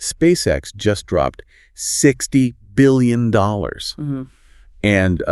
SpaceX just dropped $60 billion. And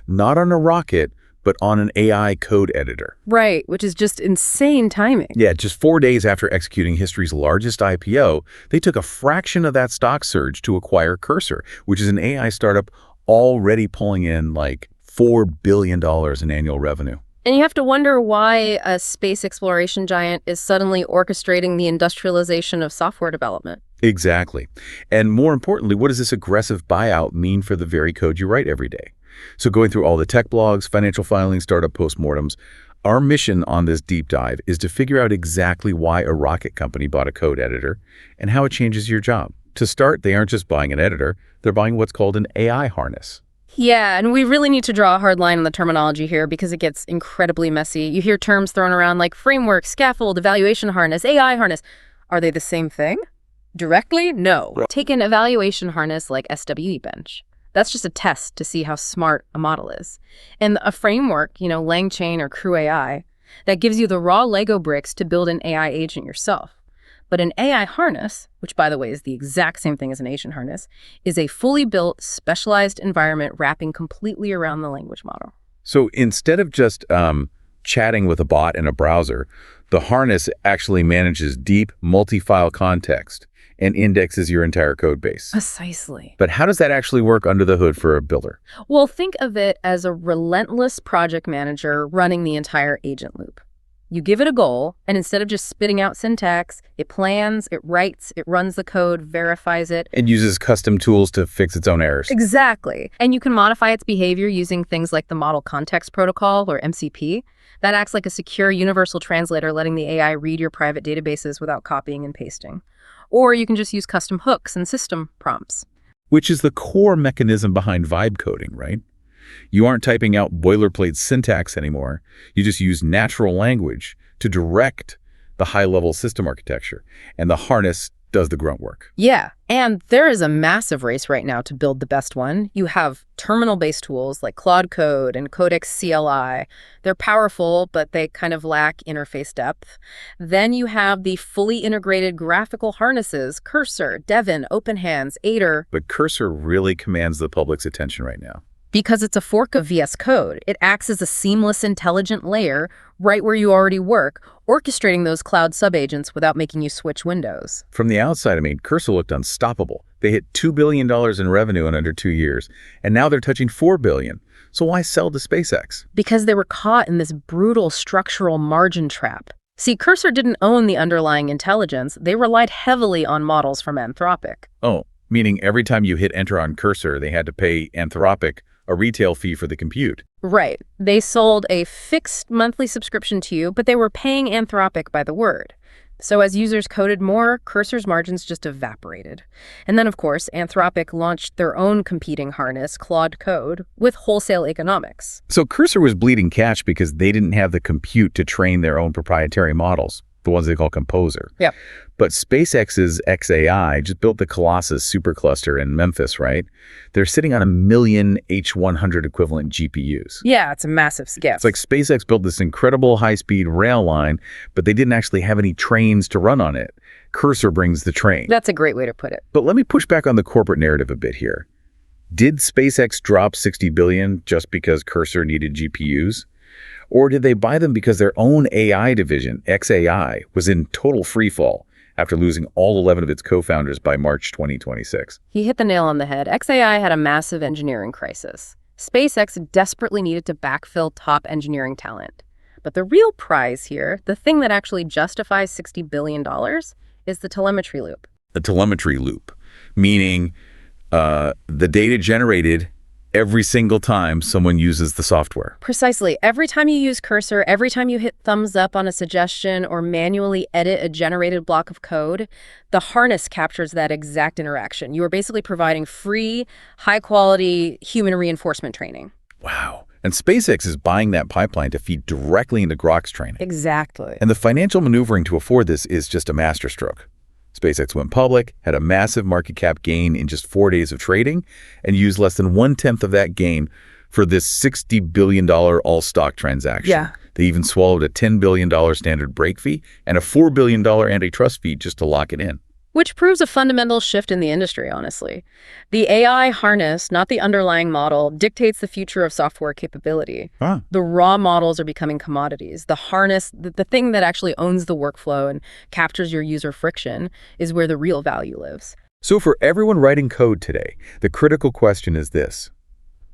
not on a rocket, but on an AI code editor. Right, which is just insane timing. Yeah, just 4 days after executing history's largest IPO, they took a fraction of that stock surge to acquire Cursor, which is an AI startup already pulling in like $4 billion in annual revenue. And you have to wonder why a space exploration giant is suddenly orchestrating the industrialization of software development. Exactly. And more importantly, what does this aggressive buyout mean for the very code you write every day? So going through all the tech blogs, financial filings, startup postmortems, our mission on this deep dive is to figure out exactly why a rocket company bought a code editor and how it changes your job. To start, they aren't just buying an editor, they're buying what's called an AI harness. Yeah, and we really need to draw a hard line on the terminology here because it gets incredibly messy. You hear terms thrown around like framework, scaffold, evaluation harness, AI harness. Are they the same thing? Directly? No. Right. Take an evaluation harness like SWE Bench. That's just a test to see how smart a model is. And a framework, LangChain or Crew AI, that gives you the raw Lego bricks to build an AI agent yourself. But an AI harness, which by the way is the exact same thing as an agent harness, is a fully built, specialized environment wrapping completely around the language model. So instead of just chatting with a bot in a browser, the harness actually manages deep, multi-file context and indexes your entire code base. Precisely. But how does that actually work under the hood for a builder? Well, think of it as a relentless project manager running the entire agent loop. You give it a goal, and instead of just spitting out syntax, it plans, it writes, it runs the code, verifies it. It uses custom tools to fix its own errors. Exactly. And you can modify its behavior using things like the Model Context Protocol, or MCP. That acts like a secure universal translator, letting the AI read your private databases without copying and pasting. Or you can just use custom hooks and system prompts. Which is the core mechanism behind vibe coding, right? You aren't typing out boilerplate syntax anymore. You just use natural language to direct the high-level system architecture, and the harness does the grunt work. Yeah, and there is a massive race right now to build the best one. You have terminal-based tools like Claude Code and Codex CLI. They're powerful, but they kind of lack interface depth. Then you have the fully integrated graphical harnesses, Cursor, Devin, OpenHands, Aider. But Cursor really commands the public's attention right now. Because it's a fork of VS Code. It acts as a seamless, intelligent layer right where you already work, orchestrating those cloud subagents without making you switch windows. From the outside, Cursor looked unstoppable. They hit $2 billion in revenue in under 2 years, and now they're touching $4 billion. So why sell to SpaceX? Because they were caught in this brutal structural margin trap. See, Cursor didn't own the underlying intelligence. They relied heavily on models from Anthropic. Oh, meaning every time you hit enter on Cursor, they had to pay Anthropic a retail fee for the compute. Right. They sold a fixed monthly subscription to you, but they were paying Anthropic by the word. So as users coded more, Cursor's margins just evaporated. And then, of course, Anthropic launched their own competing harness, Claude Code, with wholesale economics. So Cursor was bleeding cash because they didn't have the compute to train their own proprietary models, the ones they call Composer. Yep. But SpaceX's xAI just built the Colossus supercluster in Memphis, right? They're sitting on 1 million H100 equivalent GPUs. Yeah, it's a massive scale. It's like SpaceX built this incredible high-speed rail line, but they didn't actually have any trains to run on it. Cursor brings the train. That's a great way to put it. But let me push back on the corporate narrative a bit here. Did SpaceX drop $60 billion just because Cursor needed GPUs? Or did they buy them because their own AI division, xAI, was in total freefall after losing all 11 of its co-founders by March 2026? He hit the nail on the head. xAI had a massive engineering crisis. SpaceX desperately needed to backfill top engineering talent. But the real prize here, the thing that actually justifies $60 billion, is the telemetry loop. The telemetry loop, meaning the data generated every single time someone uses the software. Precisely. Every time you use Cursor, every time you hit thumbs up on a suggestion or manually edit a generated block of code, the harness captures that exact interaction. You are basically providing free, high-quality human reinforcement training. Wow. And SpaceX is buying that pipeline to feed directly into Grok's training. Exactly. And the financial maneuvering to afford this is just a masterstroke. SpaceX went public, had a massive market cap gain in just 4 days of trading, and used less than 1/10 of that gain for this $60 billion all-stock transaction. Yeah. They even swallowed a $10 billion standard break fee and a $4 billion antitrust fee just to lock it in. Which proves a fundamental shift in the industry, honestly. The AI harness, not the underlying model, dictates the future of software capability. Ah. The raw models are becoming commodities. The harness, the thing that actually owns the workflow and captures your user friction, is where the real value lives. So for everyone writing code today, the critical question is this.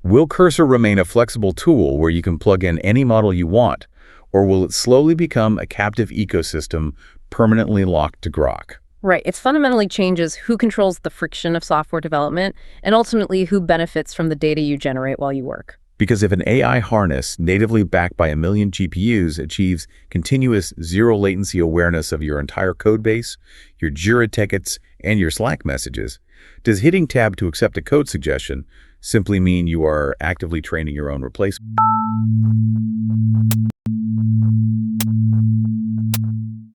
Will Cursor remain a flexible tool where you can plug in any model you want, or will it slowly become a captive ecosystem permanently locked to Grok? Right. It fundamentally changes who controls the friction of software development and ultimately who benefits from the data you generate while you work. Because if an AI harness natively backed by 1 million GPUs achieves continuous zero-latency awareness of your entire code base, your Jira tickets, and your Slack messages, does hitting tab to accept a code suggestion simply mean you are actively training your own replacement?